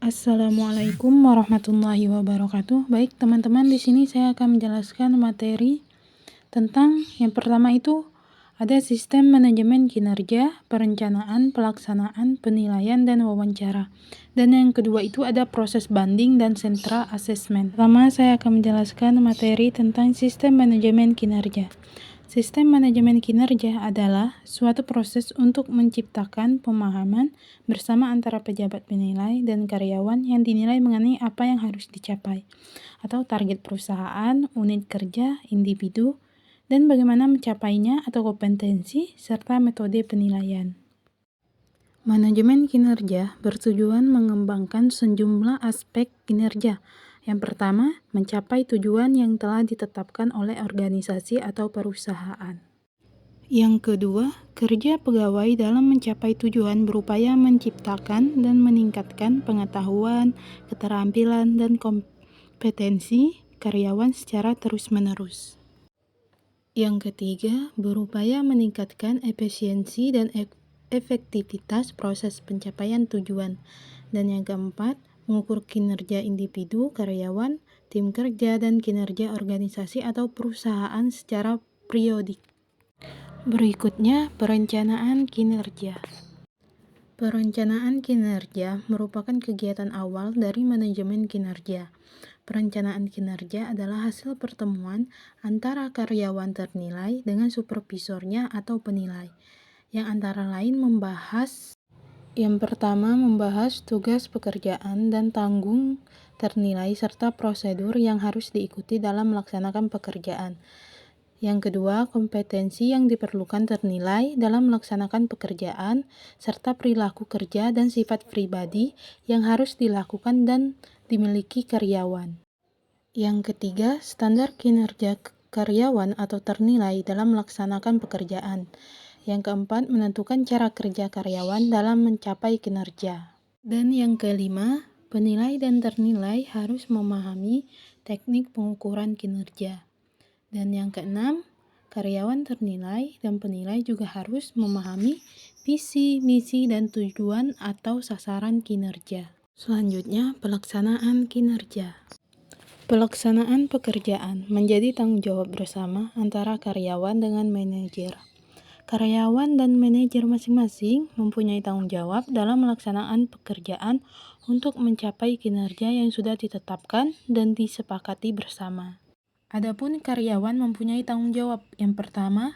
Assalamualaikum warahmatullahi wabarakatuh. Baik, teman-teman, di sini saya akan menjelaskan materi tentang yang pertama itu ada sistem manajemen kinerja, perencanaan, pelaksanaan, penilaian, dan wawancara. Dan yang kedua itu ada proses banding dan sentra asesmen. Pertama, saya akan menjelaskan materi tentang sistem manajemen kinerja. Sistem manajemen kinerja adalah suatu proses untuk menciptakan pemahaman bersama antara pejabat penilai dan karyawan yang dinilai mengenai apa yang harus dicapai, atau target perusahaan, unit kerja, individu, dan bagaimana mencapainya atau kompetensi, serta metode penilaian. Manajemen kinerja bertujuan mengembangkan sejumlah aspek kinerja. Yang pertama, mencapai tujuan yang telah ditetapkan oleh organisasi atau perusahaan. Yang kedua, kerja pegawai dalam mencapai tujuan berupaya menciptakan dan meningkatkan pengetahuan, keterampilan, dan kompetensi karyawan secara terus-menerus. Yang ketiga, berupaya meningkatkan efisiensi dan efektivitas proses pencapaian tujuan. Dan yang keempat, mengukur kinerja individu, karyawan, tim kerja, dan kinerja organisasi atau perusahaan secara periodik. Berikutnya, perencanaan kinerja. Perencanaan kinerja merupakan kegiatan awal dari manajemen kinerja. Perencanaan kinerja adalah hasil pertemuan antara karyawan ternilai dengan supervisornya atau penilai, yang antara lain yang pertama membahas tugas pekerjaan dan tanggung ternilai serta prosedur yang harus diikuti dalam melaksanakan pekerjaan. Yang kedua, kompetensi yang diperlukan ternilai dalam melaksanakan pekerjaan serta perilaku kerja dan sifat pribadi yang harus dilakukan dan dimiliki karyawan. Yang ketiga, standar kinerja karyawan atau ternilai dalam melaksanakan pekerjaan. Yang keempat, menentukan cara kerja karyawan dalam mencapai kinerja. Dan yang kelima, penilai dan ternilai harus memahami teknik pengukuran kinerja. Dan yang keenam, karyawan ternilai dan penilai juga harus memahami visi, misi, dan tujuan atau sasaran kinerja. Selanjutnya, pelaksanaan kinerja. Pelaksanaan pekerjaan menjadi tanggung jawab bersama antara karyawan dengan manajer. Karyawan dan manajer masing-masing mempunyai tanggung jawab dalam melaksanakan pekerjaan untuk mencapai kinerja yang sudah ditetapkan dan disepakati bersama. Adapun karyawan mempunyai tanggung jawab yang pertama,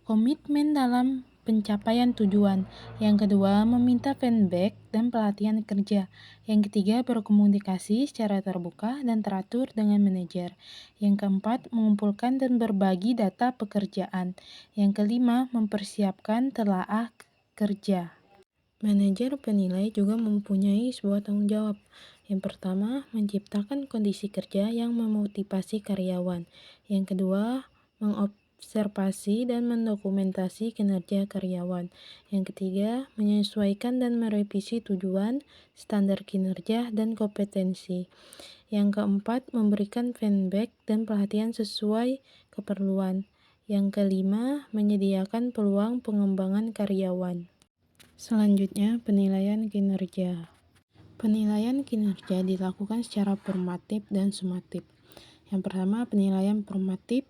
komitmen dalam pencapaian tujuan. Yang kedua, meminta feedback dan pelatihan kerja. Yang ketiga, berkomunikasi secara terbuka dan teratur dengan manajer. Yang keempat, mengumpulkan dan berbagi data pekerjaan. Yang kelima, mempersiapkan telaah kerja. Manajer penilai juga mempunyai sebuah tanggung jawab. Yang pertama, menciptakan kondisi kerja yang memotivasi karyawan. Yang kedua, observasi dan mendokumentasi kinerja karyawan. Yang ketiga, menyesuaikan dan merevisi tujuan, standar kinerja, dan kompetensi. Yang keempat, memberikan feedback dan pelatihan sesuai keperluan. Yang kelima, menyediakan peluang pengembangan karyawan. Selanjutnya, penilaian kinerja. Penilaian kinerja dilakukan secara formatif dan sumatif. Yang pertama, penilaian formatif.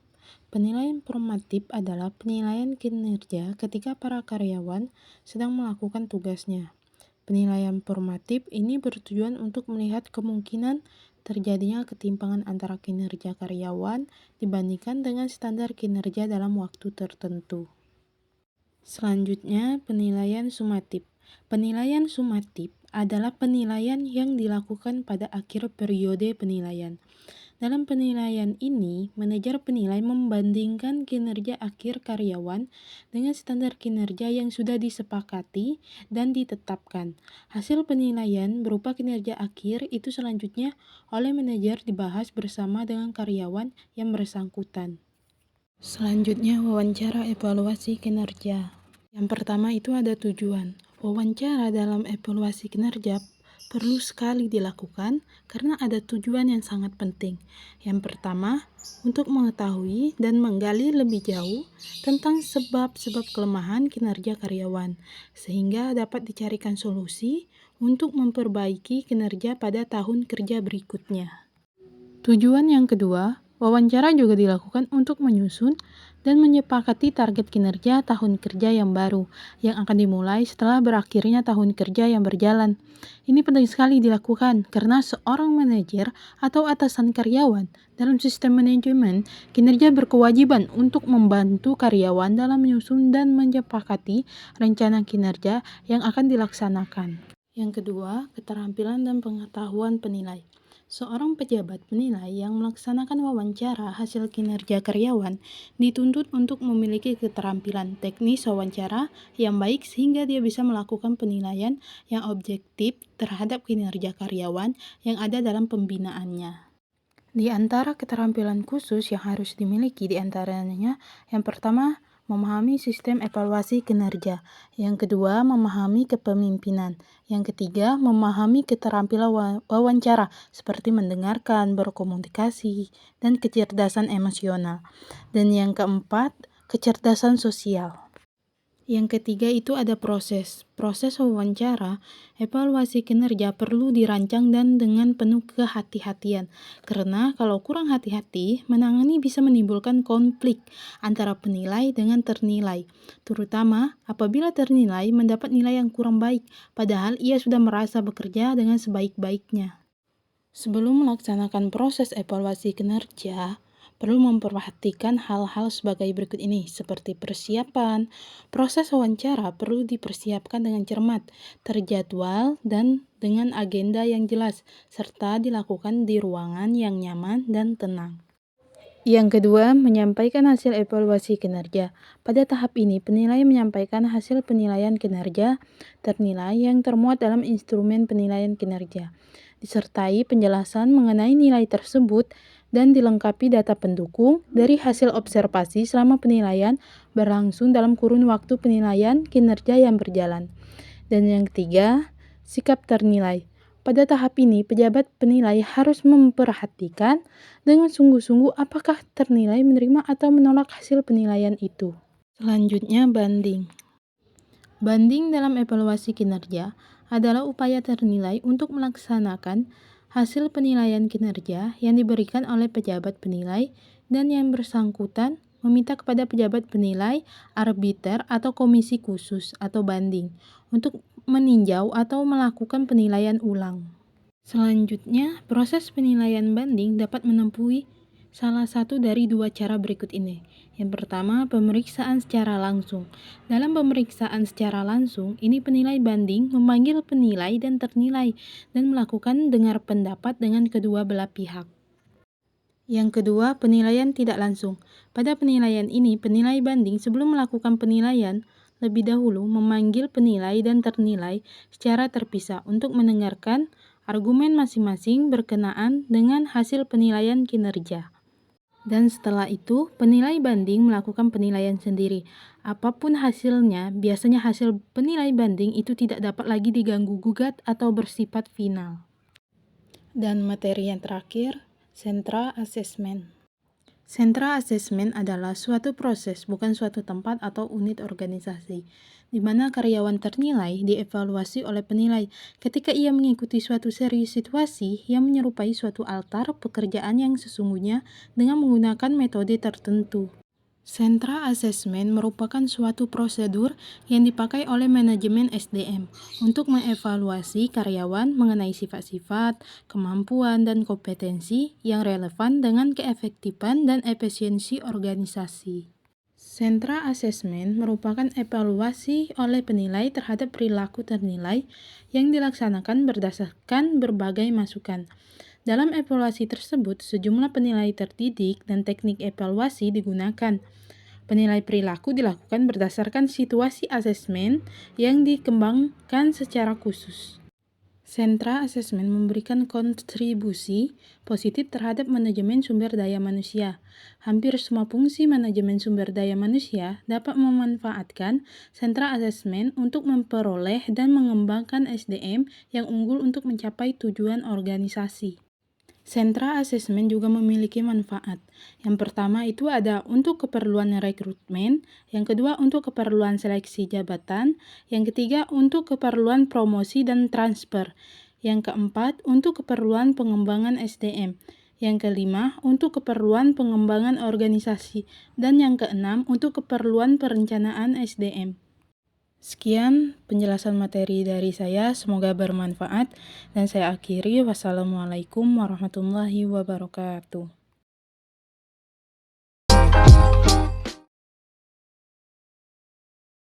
Penilaian formatif adalah penilaian kinerja ketika para karyawan sedang melakukan tugasnya. Penilaian formatif ini bertujuan untuk melihat kemungkinan terjadinya ketimpangan antara kinerja karyawan dibandingkan dengan standar kinerja dalam waktu tertentu. Selanjutnya, penilaian sumatif. Penilaian sumatif adalah penilaian yang dilakukan pada akhir periode penilaian. Dalam penilaian ini, manajer penilai membandingkan kinerja akhir karyawan dengan standar kinerja yang sudah disepakati dan ditetapkan. Hasil penilaian berupa kinerja akhir itu selanjutnya oleh manajer dibahas bersama dengan karyawan yang bersangkutan. Selanjutnya, wawancara evaluasi kinerja. Yang pertama itu ada tujuan. Wawancara dalam evaluasi kinerja perlu sekali dilakukan karena ada tujuan yang sangat penting. Yang pertama, untuk mengetahui dan menggali lebih jauh tentang sebab-sebab kelemahan kinerja karyawan, sehingga dapat dicarikan solusi untuk memperbaiki kinerja pada tahun kerja berikutnya. Tujuan yang kedua, wawancara juga dilakukan untuk menyusun dan menyepakati target kinerja tahun kerja yang baru yang akan dimulai setelah berakhirnya tahun kerja yang berjalan. Ini penting sekali dilakukan karena seorang manajer atau atasan karyawan dalam sistem manajemen kinerja berkewajiban untuk membantu karyawan dalam menyusun dan menyepakati rencana kinerja yang akan dilaksanakan. Yang kedua, keterampilan dan pengetahuan penilai. Seorang pejabat penilai yang melaksanakan wawancara hasil kinerja karyawan dituntut untuk memiliki keterampilan teknis wawancara yang baik sehingga dia bisa melakukan penilaian yang objektif terhadap kinerja karyawan yang ada dalam pembinaannya. Di antara keterampilan khusus yang harus dimiliki diantaranya yang pertama, memahami sistem evaluasi kinerja. Yang kedua, memahami kepemimpinan. Yang ketiga, memahami keterampilan wawancara seperti mendengarkan, berkomunikasi, dan kecerdasan emosional. Dan yang keempat, kecerdasan sosial. Yang ketiga itu ada proses wawancara, evaluasi kinerja perlu dirancang dan dengan penuh kehati-hatian. Karena kalau kurang hati-hati, menangani bisa menimbulkan konflik antara penilai dengan ternilai. Terutama apabila ternilai mendapat nilai yang kurang baik, padahal ia sudah merasa bekerja dengan sebaik-baiknya. Sebelum melaksanakan proses evaluasi kinerja, perlu memperhatikan hal-hal sebagai berikut ini, seperti persiapan. Proses wawancara perlu dipersiapkan dengan cermat, terjadwal, dan dengan agenda yang jelas, serta dilakukan di ruangan yang nyaman dan tenang. Yang kedua, menyampaikan hasil evaluasi kinerja. Pada tahap ini, penilai menyampaikan hasil penilaian kinerja ternilai yang termuat dalam instrumen penilaian kinerja, disertai penjelasan mengenai nilai tersebut dan dilengkapi data pendukung dari hasil observasi selama penilaian berlangsung dalam kurun waktu penilaian kinerja yang berjalan. Dan yang ketiga, sikap ternilai. Pada tahap ini, pejabat penilai harus memperhatikan dengan sungguh-sungguh apakah ternilai menerima atau menolak hasil penilaian itu. Selanjutnya, banding. Banding dalam evaluasi kinerja adalah upaya ternilai untuk melaksanakan hasil penilaian kinerja yang diberikan oleh pejabat penilai dan yang bersangkutan meminta kepada pejabat penilai, arbiter atau komisi khusus atau banding untuk meninjau atau melakukan penilaian ulang. Selanjutnya, proses penilaian banding dapat menempuhi salah satu dari dua cara berikut ini. Yang pertama, pemeriksaan secara langsung. Dalam pemeriksaan secara langsung, ini penilai banding memanggil penilai dan ternilai dan melakukan dengar pendapat dengan kedua belah pihak. Yang kedua, penilaian tidak langsung. Pada penilaian ini, penilai banding sebelum melakukan penilaian lebih dahulu memanggil penilai dan ternilai secara terpisah untuk mendengarkan argumen masing-masing berkenaan dengan hasil penilaian kinerja. Dan setelah itu, penilai banding melakukan penilaian sendiri. Apapun hasilnya, biasanya hasil penilai banding itu tidak dapat lagi diganggu-gugat atau bersifat final. Dan materi yang terakhir, sentra assessment. Sentra assessment adalah suatu proses, bukan suatu tempat atau unit organisasi, di mana karyawan ternilai dievaluasi oleh penilai ketika ia mengikuti suatu seri situasi yang menyerupai suatu altar pekerjaan yang sesungguhnya dengan menggunakan metode tertentu. Sentra assessment merupakan suatu prosedur yang dipakai oleh manajemen SDM untuk mengevaluasi karyawan mengenai sifat-sifat, kemampuan, dan kompetensi yang relevan dengan keefektifan dan efisiensi organisasi. Sentra assessment merupakan evaluasi oleh penilai terhadap perilaku ternilai yang dilaksanakan berdasarkan berbagai masukan. Dalam evaluasi tersebut, sejumlah penilai terdidik dan teknik evaluasi digunakan. Penilai perilaku dilakukan berdasarkan situasi asesmen yang dikembangkan secara khusus. Sentra assessment memberikan kontribusi positif terhadap manajemen sumber daya manusia. Hampir semua fungsi manajemen sumber daya manusia dapat memanfaatkan sentra assessment untuk memperoleh dan mengembangkan SDM yang unggul untuk mencapai tujuan organisasi. Sentra asesmen juga memiliki manfaat. Yang pertama itu ada untuk keperluan rekrutmen, yang kedua untuk keperluan seleksi jabatan, yang ketiga untuk keperluan promosi dan transfer, yang keempat untuk keperluan pengembangan SDM, yang kelima untuk keperluan pengembangan organisasi, dan yang keenam untuk keperluan perencanaan SDM. Sekian penjelasan materi dari saya, semoga bermanfaat dan saya akhiri. Wassalamualaikum warahmatullahi wabarakatuh.